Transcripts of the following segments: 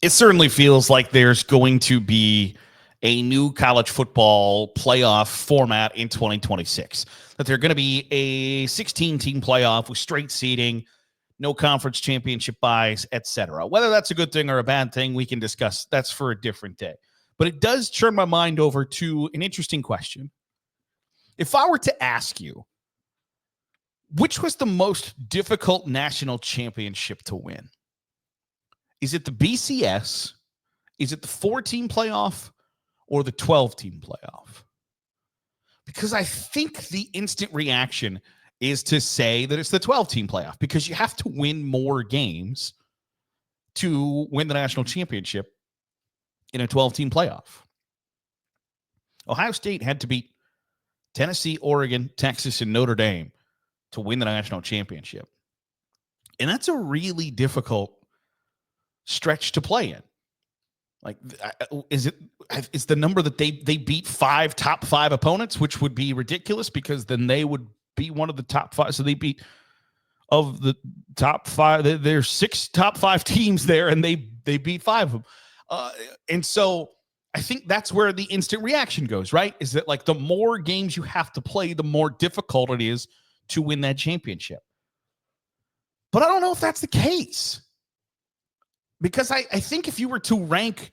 It certainly feels like there's going to be a new college football playoff format in 2026. That they're going to be a 16-team playoff with straight seeding, no conference championship buys, etc. Whether that's a good thing or a bad thing, we can discuss. That's for a different day. But it does turn my mind over to an interesting question. If I were to ask you, which was the most difficult national championship to win? Is it the BCS? Is it the 4-team playoff or the 12-team playoff? Because I think the instant reaction is to say that it's the 12-team playoff because you have to win more games to win the national championship in a 12-team playoff. Ohio State had to beat Tennessee, Oregon, Texas, and Notre Dame to win the national championship. And that's a really difficult stretch to play in. Like, is the number that they beat 5 top 5 opponents, which would be ridiculous because then they would be one of the top 5. So they beat of the top 5. There's 6 top 5 teams there, and they beat 5 of them. And so I think that's where the instant reaction goes, right? Is that like the more games you have to play, the more difficult it is to win that championship. But I don't know if that's the case. Because I think if you were to rank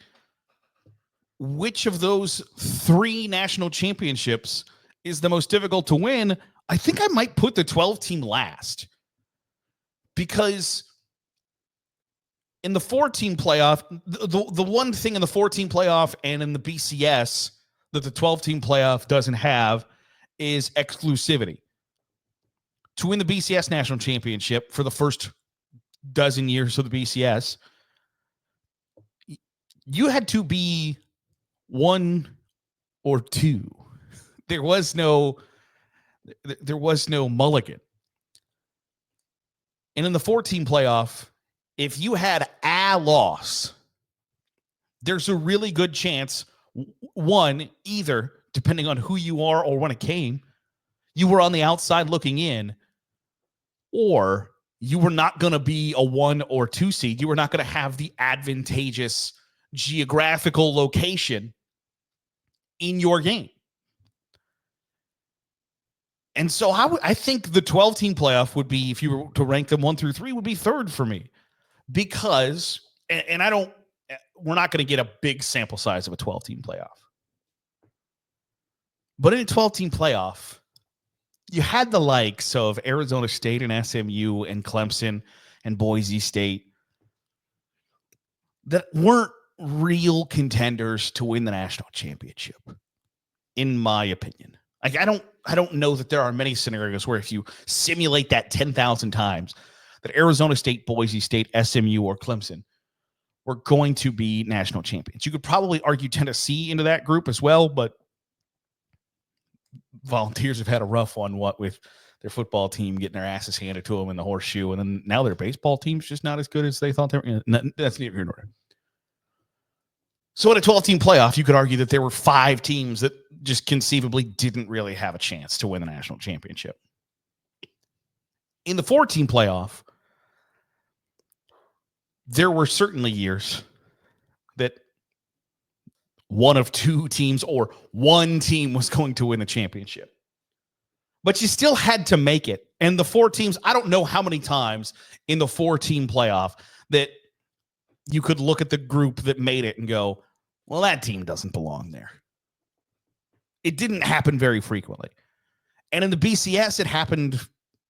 which of those 3 national championships is the most difficult to win, I think I might put the 12-team last. Because in the 4-team playoff, the one thing in the 4-team playoff and in the BCS that the 12-team playoff doesn't have is exclusivity. To win the BCS national championship for the first dozen years of the BCS, you had to be 1 or 2. There was no mulligan. And in the 4-team playoff, if you had a loss, there's a really good chance, one, either, depending on who you are or when it came, you were on the outside looking in, or you were not going to be a 1 or 2 seed. You were not going to have the advantageous geographical location in your game. And so I think the 12-team playoff would be, if you were to rank them 1 through 3, would be 3rd for me. Because, and we're not going to get a big sample size of a 12-team playoff. But in a 12-team playoff, you had the likes of Arizona State and SMU and Clemson and Boise State that weren't real contenders to win the national championship, in my opinion. Like, I don't know that there are many scenarios where if you simulate that 10,000 times, that Arizona State, Boise State, SMU, or Clemson were going to be national champions. You could probably argue Tennessee into that group as well, but Volunteers have had a rough one, with their football team getting their asses handed to them in the horseshoe, and then now their baseball team's just not as good as they thought they were. That's neither here nor there. So in a 12-team playoff, you could argue that there were 5 teams that just conceivably didn't really have a chance to win the national championship. In the 4-team playoff, there were certainly years that one of 2 teams or 1 team was going to win the championship. But you still had to make it. And the 4 teams, I don't know how many times in the 4-team playoff that you could look at the group that made it and go, well, that team doesn't belong there. It didn't happen very frequently. And in the BCS, it happened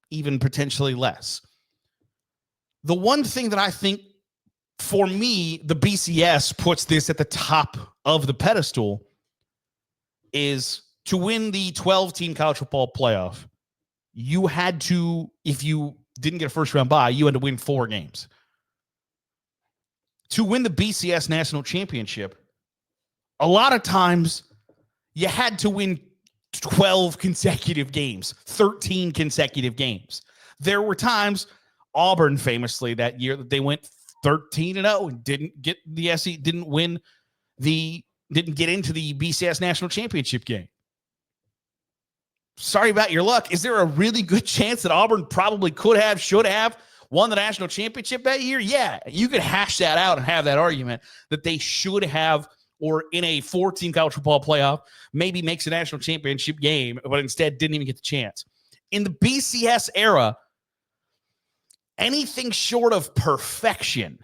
even potentially less. The one thing that I think, for me, the BCS puts this at the top of the pedestal is to win the 12-team college football playoff, you had to, if you didn't get a first-round bye, you had to win 4 games. To win the BCS national championship, a lot of times you had to win 12 consecutive games, 13 consecutive games. There were times, Auburn famously that year, that they went 13-0 and didn't get the SEC, didn't get into the BCS national championship game. Sorry about your luck. Is there a really good chance that Auburn probably could have, should have won the national championship that year, yeah, you could hash that out and have that argument that they should have, or in a 14 college football playoff, maybe makes a national championship game, but instead didn't even get the chance. In the BCS era, anything short of perfection,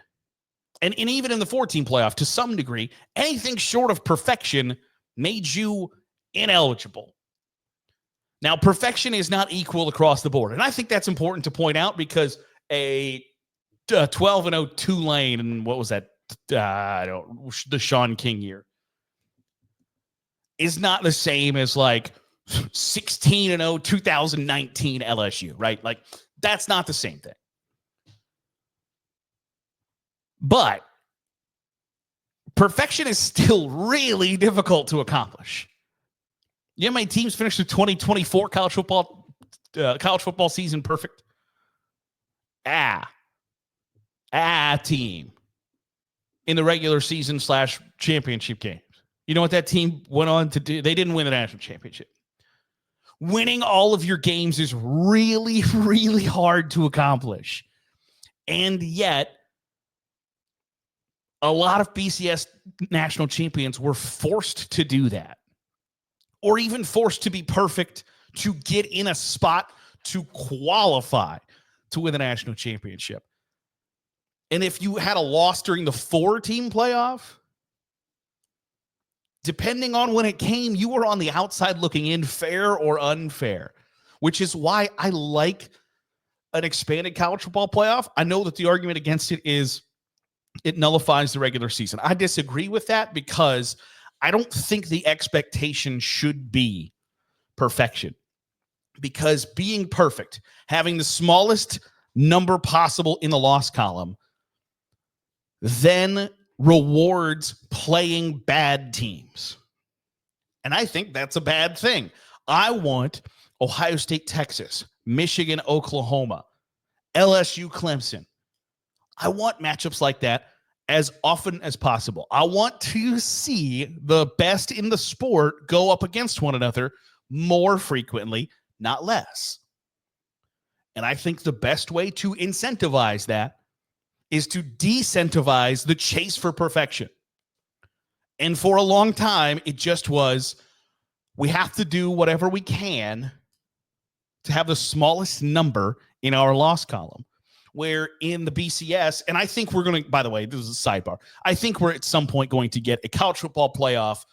and even in the 14 playoff to some degree, anything short of perfection made you ineligible. Now, perfection is not equal across the board. And I think that's important to point out because a 12-0 Tulane, and what was that? The Sean King year, is not the same as like 16-0 2019 LSU, right? Like, that's not the same thing. But perfection is still really difficult to accomplish. You know how many teams finished the 2024 college football season perfect? Team in the regular season / championship games. You know what that team went on to do? They didn't win the national championship. Winning all of your games is really, really hard to accomplish. And yet, a lot of BCS national champions were forced to do that, or even forced to be perfect to get in a spot to qualify to win the national championship. And if you had a loss during the 4-team playoff, depending on when it came, you were on the outside looking in, fair or unfair, which is why I like an expanded college football playoff. I know that the argument against it is it nullifies the regular season. I disagree with that because I don't think the expectation should be perfection, because being perfect, having the smallest number possible in the loss column, then rewards playing bad teams. And I think that's a bad thing. I want Ohio State, Texas, Michigan, Oklahoma, LSU, Clemson. I want matchups like that as often as possible. I want to see the best in the sport go up against one another more frequently, not less. And I think the best way to incentivize that is to decentivize the chase for perfection. And for a long time, it just was, we have to do whatever we can to have the smallest number in our loss column. Where in the BCS, and I think we're going to, by the way, this is a sidebar, I think we're at some point going to get a college football playoff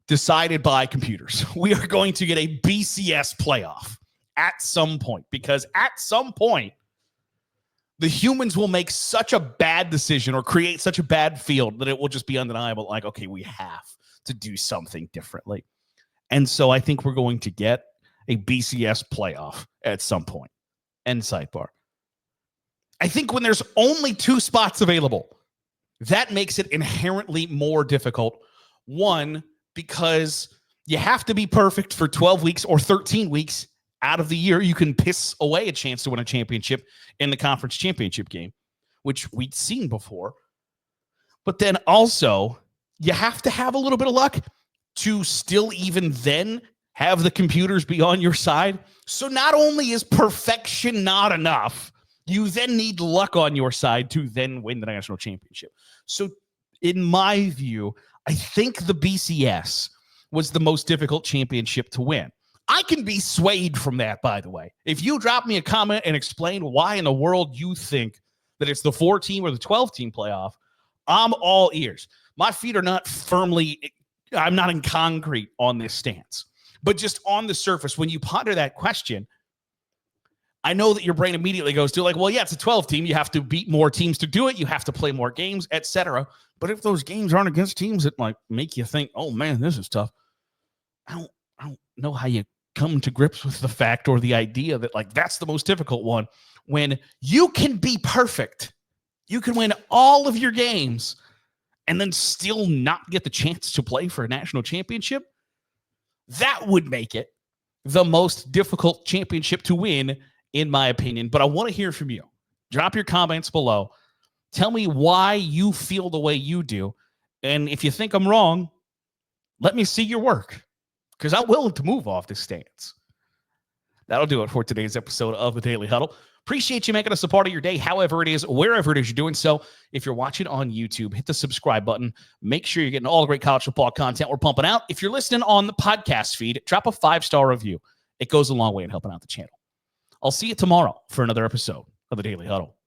decided by computers. We are going to get a BCS playoff at some point, because at some point, the humans will make such a bad decision or create such a bad field that it will just be undeniable. Like, okay, we have to do something differently. And so I think we're going to get a BCS playoff at some point. End sidebar. I think when there's only 2 spots available, that makes it inherently more difficult. One, because you have to be perfect for 12 weeks or 13 weeks out of the year. You can piss away a chance to win a championship in the conference championship game, which we'd seen before. But then also, you have to have a little bit of luck to still even then have the computers be on your side. So not only is perfection not enough, you then need luck on your side to then win the national championship. So in my view, I think the BCS was the most difficult championship to win. I can be swayed from that, by the way. If you drop me a comment and explain why in the world you think that it's the 4-team or the 12-team playoff, I'm all ears. My feet are not firmly, I'm not in concrete on this stance. But just on the surface, when you ponder that question, I know that your brain immediately goes to like, well, yeah, it's a 12-team. You have to beat more teams to do it. You have to play more games, etc. But if those games aren't against teams that like make you think, oh man, this is tough, I don't know how you come to grips with the fact or the idea that like that's the most difficult one, when you can be perfect. You can win all of your games and then still not get the chance to play for a national championship. That would make it the most difficult championship to win, in my opinion. But I want to hear from you. Drop your comments below. Tell me why you feel the way you do. And if you think I'm wrong, let me see your work, because I'm willing to move off this stance. That'll do it for today's episode of the Daily Huddle. Appreciate you making us a part of your day, however it is, wherever it is you're doing so. If you're watching on YouTube, hit the subscribe button. Make sure you're getting all the great college football content we're pumping out. If you're listening on the podcast feed, drop a 5-star review. It goes a long way in helping out the channel. I'll see you tomorrow for another episode of the Daily Huddle.